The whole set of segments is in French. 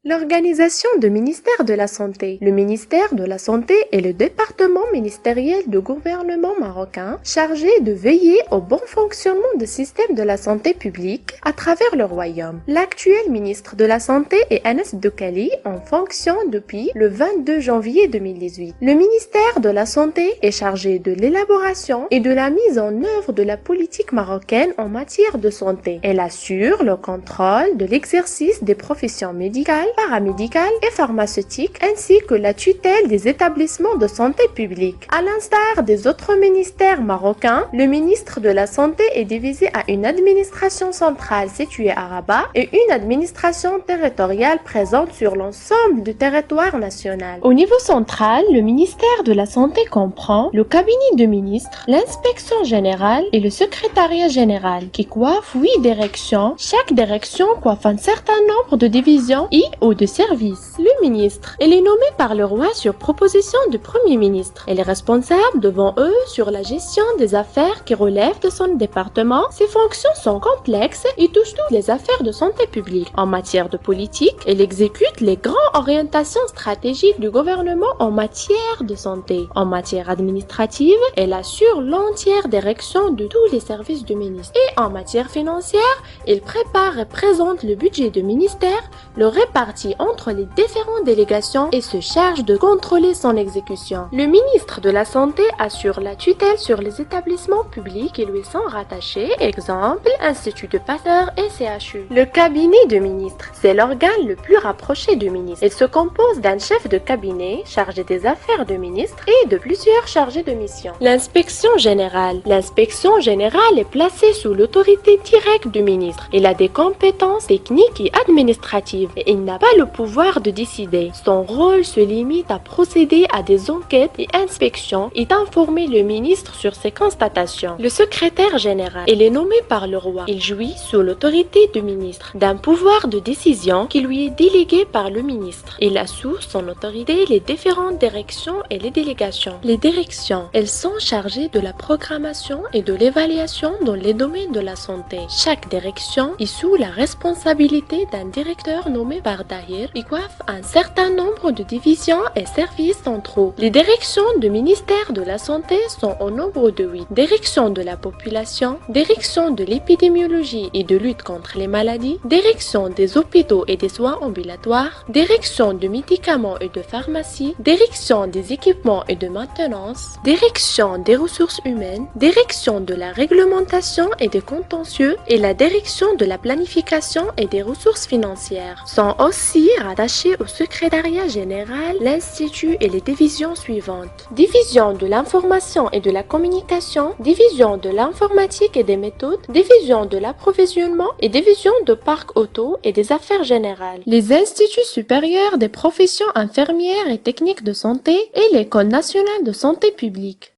L'organisation de ministère de la Santé. Le ministère de la Santé est le département ministériel du gouvernement marocain chargé de veiller au bon fonctionnement du système de la santé publique à travers le royaume. L'actuel ministre de la Santé est Anas Doukali en fonction depuis le 22 janvier 2018. Le ministère de la Santé est chargé de l'élaboration et de la mise en œuvre de la politique marocaine en matière de santé. Elle assure le contrôle de l'exercice des professions médicales, paramédicales et pharmaceutiques, ainsi que la tutelle des établissements de santé publique. À l'instar des autres ministères marocains, le ministre de la Santé est divisé à une administration centrale située à Rabat et une administration territoriale présente sur l'ensemble du territoire national. Au niveau central, le ministère de la Santé comprend le cabinet de ministre, l'inspection générale et le secrétariat général qui coiffent 8 directions. Chaque direction coiffe un certain nombre de divisions ou de services. Le ministre, elle est nommé par le roi sur proposition du premier ministre. Elle est responsable devant eux sur la gestion des affaires qui relèvent de son département. Ses fonctions sont complexes et touchent toutes les affaires de santé publique. En matière de politique, elle exécute les grandes orientations stratégiques du gouvernement en matière de santé. En matière administrative, elle assure l'entière direction de tous les services du ministre. Et en matière financière, elle prépare et présente le budget du ministère, le répartit entre les différentes délégations et se charge de contrôler son exécution. Le ministre de la Santé assure la tutelle sur les établissements publics qui lui sont rattachés, exemple, Institut de Pasteur et CHU. Le cabinet de ministre, c'est l'organe le plus rapproché du ministre. Il se compose d'un chef de cabinet chargé des affaires du ministre et de plusieurs chargés de mission. L'inspection générale. L'inspection générale est placée sous l'autorité directe du ministre. Il a des compétences techniques et administratives et il n'a pas le pouvoir de décider. Son rôle se limite à procéder à des enquêtes et inspections et d'informer le ministre sur ses constatations. Le secrétaire général, il est nommé par le roi. Il jouit sous l'autorité du ministre d'un pouvoir de décision qui lui est délégué par le ministre. Il a sous son autorité les différentes directions et les délégations. Les directions, elles sont chargées de la programmation et de l'évaluation dans les domaines de la santé. Chaque direction est sous la responsabilité d'un directeur nommé par Dahir et coiffe un certain nombre de divisions et services centraux. Les directions du ministère de la Santé sont au nombre de 8. Direction de la population, direction de l'épidémiologie et de lutte contre les maladies, direction des hôpitaux et des soins ambulatoires, direction de médicaments et de pharmacie, direction des équipements et de maintenance, direction des ressources humaines, direction de la réglementation et des contentieux et la direction de la planification et des ressources financières. Sont aussi rattachés au secrétariat général, l'institut et les divisions suivantes. Division de l'information et de la communication, division de l'informatique et des méthodes, division de l'approvisionnement et division de parc auto et des affaires générales. Les instituts supérieurs des professions infirmières et techniques de santé et l'École nationale de santé publique.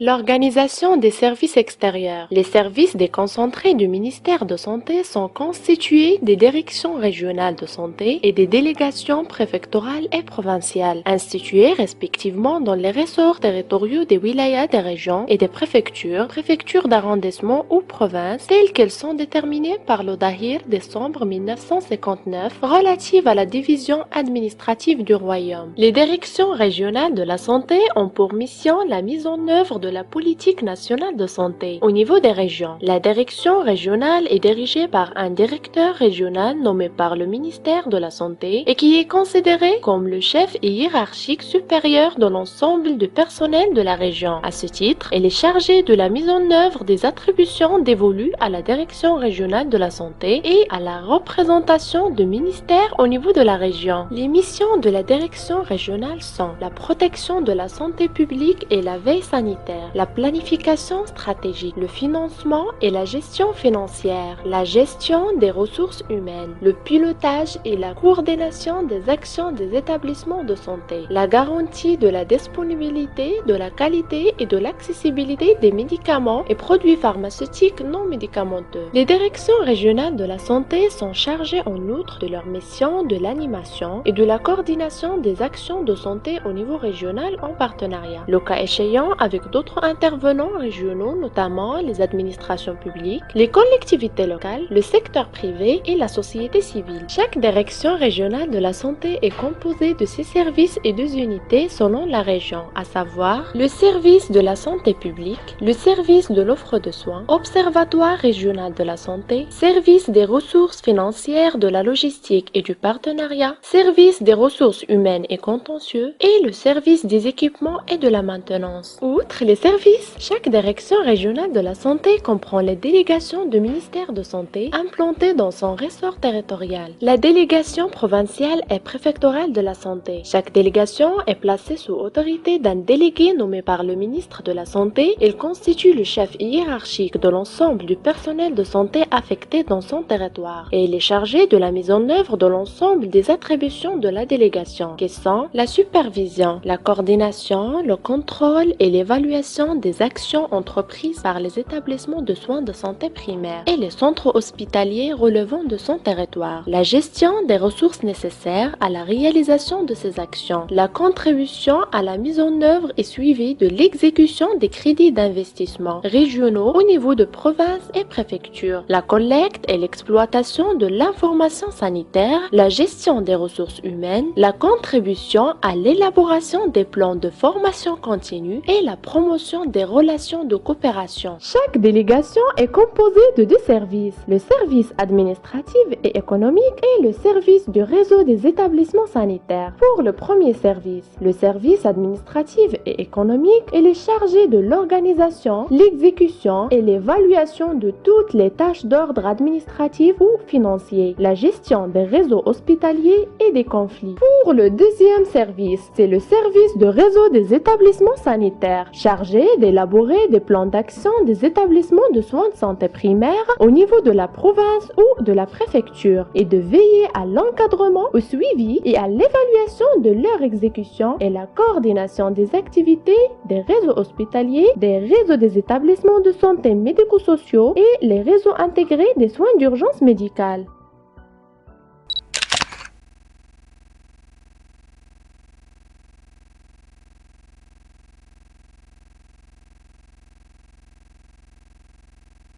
L'organisation des services extérieurs. Les services déconcentrés du ministère de Santé sont constitués des directions régionales de santé et des délégations préfectorales et provinciales, instituées respectivement dans les ressorts territoriaux des wilayas des régions et des préfectures, préfectures d'arrondissement ou provinces, telles qu'elles sont déterminées par le Dahir décembre 1959 relative à la division administrative du royaume. Les directions régionales de la santé ont pour mission la mise en œuvre de la politique nationale de santé. Au niveau des régions, la direction régionale est dirigée par un directeur régional nommé par le ministère de la Santé et qui est considéré comme le chef hiérarchique supérieur de l'ensemble du personnel de la région. À ce titre, elle est chargée de la mise en œuvre des attributions dévolues à la direction régionale de la santé et à la représentation du ministère au niveau de la région. Les missions de la direction régionale sont la protection de la santé publique et la veille sanitaire, la planification stratégique, le financement et la gestion financière, la gestion des ressources humaines, le pilotage et la coordination des actions des établissements de santé, la garantie de la disponibilité, de la qualité et de l'accessibilité des médicaments et produits pharmaceutiques non médicamenteux. Les directions régionales de la santé sont chargées en outre de leur mission de l'animation et de la coordination des actions de santé au niveau régional en partenariat, le cas échéant avec d'autres d'autres intervenants régionaux, notamment les administrations publiques, les collectivités locales, le secteur privé et la société civile. Chaque direction régionale de la santé est composée de 6 services et 2 unités selon la région, à savoir le service de la santé publique, le service de l'offre de soins, observatoire régional de la santé, service des ressources financières, de la logistique et du partenariat, service des ressources humaines et contentieux et le service des équipements et de la maintenance. Outre les services, chaque direction régionale de la santé comprend les délégations du ministère de Santé implantées dans son ressort territorial. La délégation provinciale et préfectorale de la santé. Chaque délégation est placée sous autorité d'un délégué nommé par le ministre de la Santé. Il constitue le chef hiérarchique de l'ensemble du personnel de santé affecté dans son territoire et il est chargé de la mise en œuvre de l'ensemble des attributions de la délégation, qui sont la supervision, la coordination, le contrôle et l'évaluation des actions entreprises par les établissements de soins de santé primaire et les centres hospitaliers relevant de son territoire, la gestion des ressources nécessaires à la réalisation de ces actions, la contribution à la mise en œuvre et suivi de l'exécution des crédits d'investissement régionaux au niveau de provinces et préfectures, la collecte et l'exploitation de l'information sanitaire, la gestion des ressources humaines, la contribution à l'élaboration des plans de formation continue et la promotion des relations de coopération. Chaque délégation est composée de 2 services, le service administratif et économique et le service du réseau des établissements sanitaires. Pour le premier service, le service administratif et économique, il est chargé de l'organisation, l'exécution et l'évaluation de toutes les tâches d'ordre administratif ou financier, la gestion des réseaux hospitaliers et des conflits. Pour le deuxième service, c'est le service de réseau des établissements sanitaires, chargé d'élaborer des plans d'action des établissements de soins de santé primaire au niveau de la province ou de la préfecture et de veiller à l'encadrement, au suivi et à l'évaluation de leur exécution et la coordination des activités des réseaux hospitaliers, des réseaux des établissements de santé médico-sociaux et les réseaux intégrés des soins d'urgence médicale.